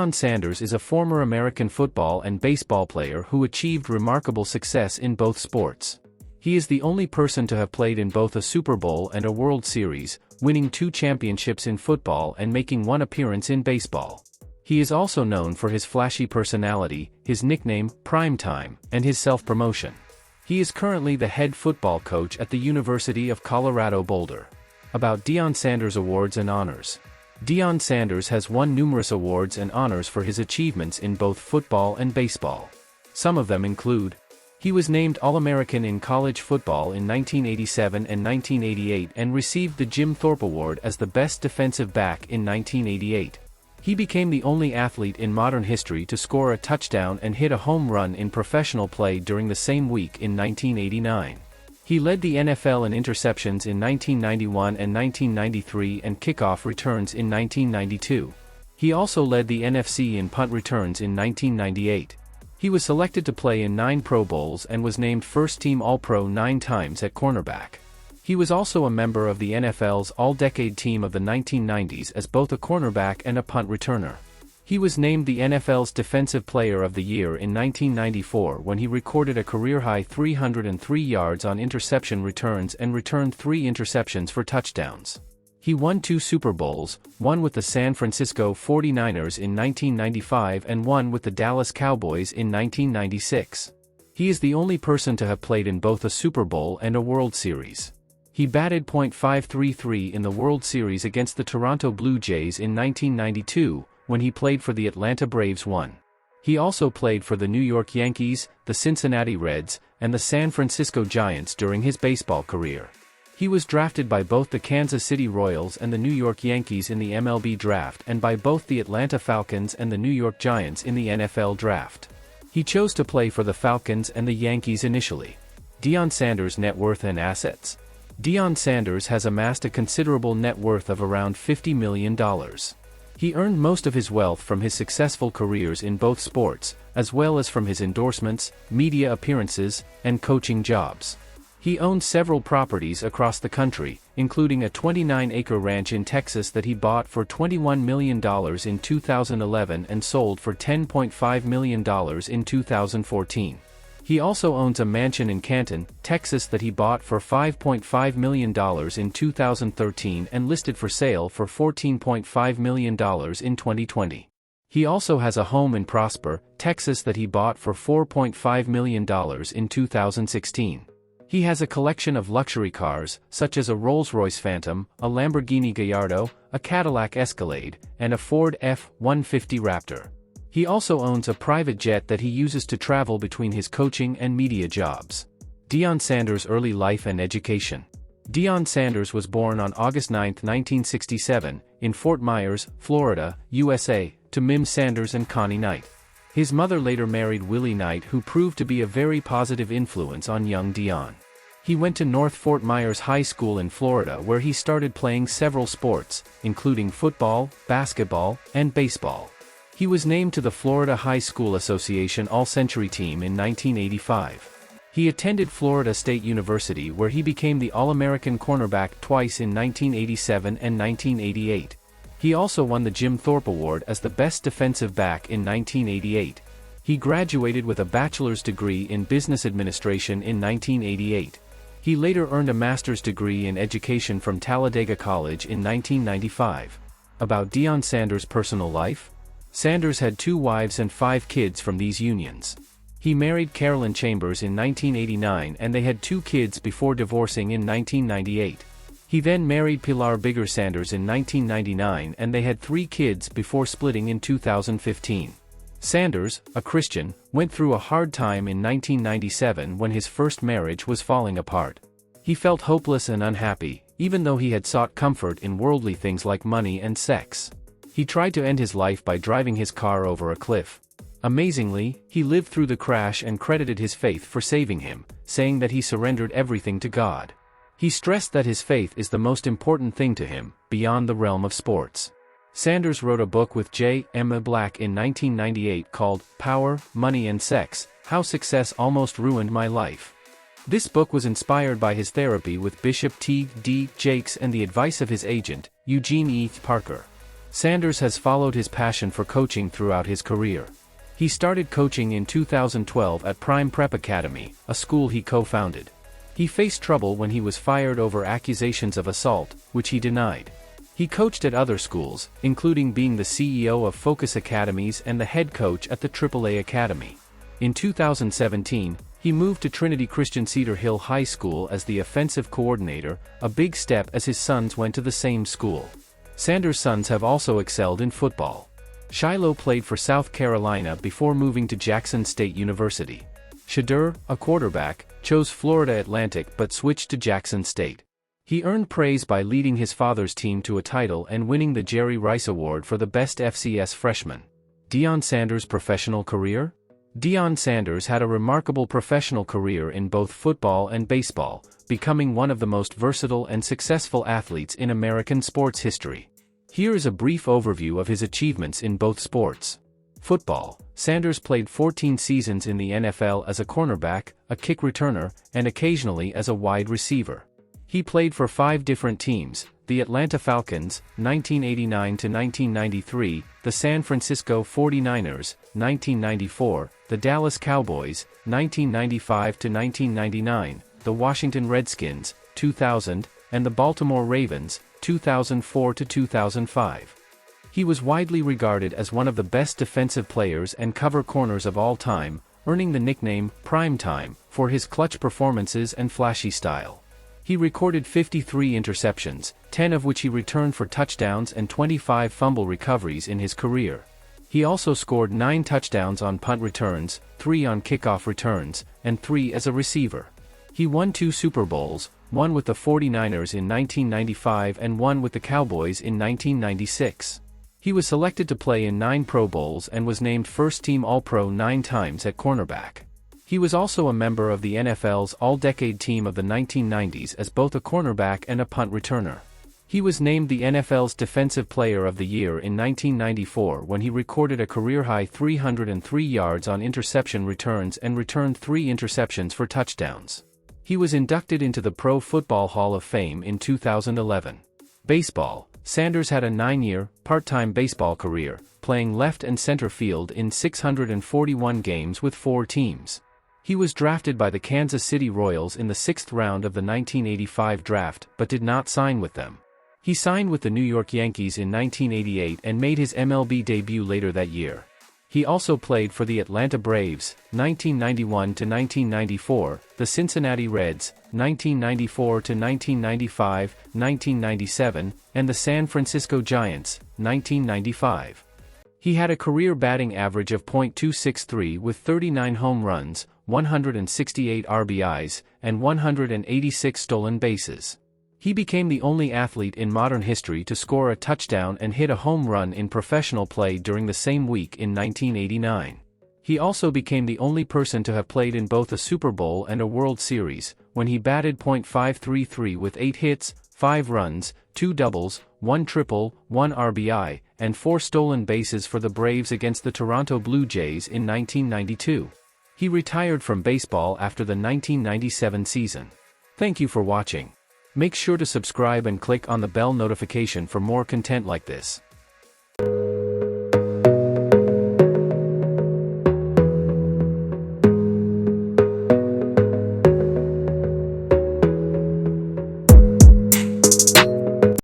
Deion Sanders is a former American football and baseball player who achieved remarkable success in both sports. He is the only person to have played in both a Super Bowl and a World Series, winning 2 championships in football and making 1 appearance in baseball. He is also known for his flashy personality, his nickname, Primetime, and his self-promotion. He is currently the head football coach at the University of Colorado Boulder. About Deion Sanders awards and honors. Deion Sanders has won numerous awards and honors for his achievements in both football and baseball. Some of them include: he was named All-American in college football in 1987 and 1988 and received the Jim Thorpe Award as the best defensive back in 1988. He became the only athlete in modern history to score a touchdown and hit a home run in professional play during the same week in 1989. He led the NFL in interceptions in 1991 and 1993 and kickoff returns in 1992. He also led the NFC in punt returns in 1998. He was selected to play in 9 Pro Bowls and was named first-team All-Pro 9 times at cornerback. He was also a member of the NFL's All-Decade Team of the 1990s as both a cornerback and a punt returner. He was named the NFL's Defensive Player of the Year in 1994 when he recorded a career-high 303 yards on interception returns and returned 3 interceptions for touchdowns. He won 2 Super Bowls, one with the San Francisco 49ers in 1995 and one with the Dallas Cowboys in 1996. He is the only person to have played in both a Super Bowl and a World Series. He batted .533 in the World Series against the Toronto Blue Jays in 1992, when he played for the Atlanta Braves. He also played for the New York Yankees, the Cincinnati Reds, and the San Francisco Giants during his baseball career. He was drafted by both the Kansas City Royals and the New York Yankees in the MLB draft and by both the Atlanta Falcons and the New York Giants in the NFL draft. He chose to play for the Falcons and the Yankees initially. Deion Sanders' net worth and assets. Deion Sanders has amassed a considerable net worth of around $50 million. He earned most of his wealth from his successful careers in both sports, as well as from his endorsements, media appearances, and coaching jobs. He owns several properties across the country, including a 29-acre ranch in Texas that he bought for $21 million in 2011 and sold for $10.5 million in 2014. He also owns a mansion in Canton, Texas that he bought for $5.5 million in 2013 and listed for sale for $14.5 million in 2020. He also has a home in Prosper, Texas that he bought for $4.5 million in 2016. He has a collection of luxury cars, such as a Rolls-Royce Phantom, a Lamborghini Gallardo, a Cadillac Escalade, and a Ford F-150 Raptor. He also owns a private jet that he uses to travel between his coaching and media jobs. Deion Sanders' early life and education. Deion Sanders was born on August 9, 1967, in Fort Myers, Florida, USA, to Mim Sanders and Connie Knight. His mother later married Willie Knight, who proved to be a very positive influence on young Deion. He went to North Fort Myers High School in Florida where he started playing several sports, including football, basketball, and baseball. He was named to the Florida High School Association All-Century Team in 1985. He attended Florida State University where he became the All-American cornerback twice in 1987 and 1988. He also won the Jim Thorpe Award as the best defensive back in 1988. He graduated with a bachelor's degree in business administration in 1988. He later earned a master's degree in education from Talladega College in 1995. About Deion Sanders' personal life? Sanders had 2 wives and 5 kids from these unions. He married Carolyn Chambers in 1989 and they had 2 kids before divorcing in 1998. He then married Pilar Bigger Sanders in 1999 and they had 3 kids before splitting in 2015. Sanders, a Christian, went through a hard time in 1997 when his first marriage was falling apart. He felt hopeless and unhappy, even though he had sought comfort in worldly things like money and sex. He tried to end his life by driving his car over a cliff. Amazingly, he lived through the crash and credited his faith for saving him, saying that he surrendered everything to God. He stressed that his faith is the most important thing to him, beyond the realm of sports. Sanders wrote a book with J. Emma Black in 1998 called Power, Money and Sex: How Success Almost Ruined My Life. This book was inspired by his therapy with Bishop T. D. Jakes and the advice of his agent, Eugene E. Parker. Sanders has followed his passion for coaching throughout his career. He started coaching in 2012 at Prime Prep Academy, a school he co-founded. He faced trouble when he was fired over accusations of assault, which he denied. He coached at other schools, including being the CEO of Focus Academies and the head coach at the AAA Academy. In 2017, he moved to Trinity Christian Cedar Hill High School as the offensive coordinator, a big step as his sons went to the same school. Sanders' sons have also excelled in football. Shiloh played for South Carolina before moving to Jackson State University. Shadur, a quarterback, chose Florida Atlantic but switched to Jackson State. He earned praise by leading his father's team to a title and winning the Jerry Rice Award for the best FCS freshman. Deion Sanders' professional career? Deion Sanders had a remarkable professional career in both football and baseball, becoming one of the most versatile and successful athletes in American sports history. Here is a brief overview of his achievements in both sports. Football: Sanders played 14 seasons in the NFL as a cornerback, a kick returner, and occasionally as a wide receiver. He played for 5 different teams: the Atlanta Falcons, 1989–1993, the San Francisco 49ers, 1994, the Dallas Cowboys, 1995–1999, the Washington Redskins, 2000, and the Baltimore Ravens, 2004–2005. He was widely regarded as one of the best defensive players and cover corners of all time, earning the nickname "Primetime" for his clutch performances and flashy style. He recorded 53 interceptions, 10 of which he returned for touchdowns, and 25 fumble recoveries in his career. He also scored 9 touchdowns on punt returns, 3 on kickoff returns, and 3 as a receiver. He won 2 Super Bowls, one with the 49ers in 1995 and one with the Cowboys in 1996. He was selected to play in 9 Pro Bowls and was named first-team All-Pro 9 times at cornerback. He was also a member of the NFL's All-Decade Team of the 1990s as both a cornerback and a punt returner. He was named the NFL's Defensive Player of the Year in 1994 when he recorded a career-high 303 yards on interception returns and returned 3 interceptions for touchdowns. He was inducted into the Pro Football Hall of Fame in 2011. Baseball: Sanders had a 9-year, part-time baseball career, playing left and center field in 641 games with 4 teams. He was drafted by the Kansas City Royals in the 6th round of the 1985 draft but did not sign with them. He signed with the New York Yankees in 1988 and made his MLB debut later that year. He also played for the Atlanta Braves, 1991–1994, the Cincinnati Reds, 1994–1995, 1997, and the San Francisco Giants, 1995. He had a career batting average of .263 with 39 home runs, 168 RBIs, and 186 stolen bases. He became the only athlete in modern history to score a touchdown and hit a home run in professional play during the same week in 1989. He also became the only person to have played in both a Super Bowl and a World Series, when he batted .533 with 8 hits, 5 runs, 2 doubles, 1 triple, 1 RBI, and 4 stolen bases for the Braves against the Toronto Blue Jays in 1992. He retired from baseball after the 1997 season. Thank you for watching. Make sure to subscribe and click on the bell notification for more content like this.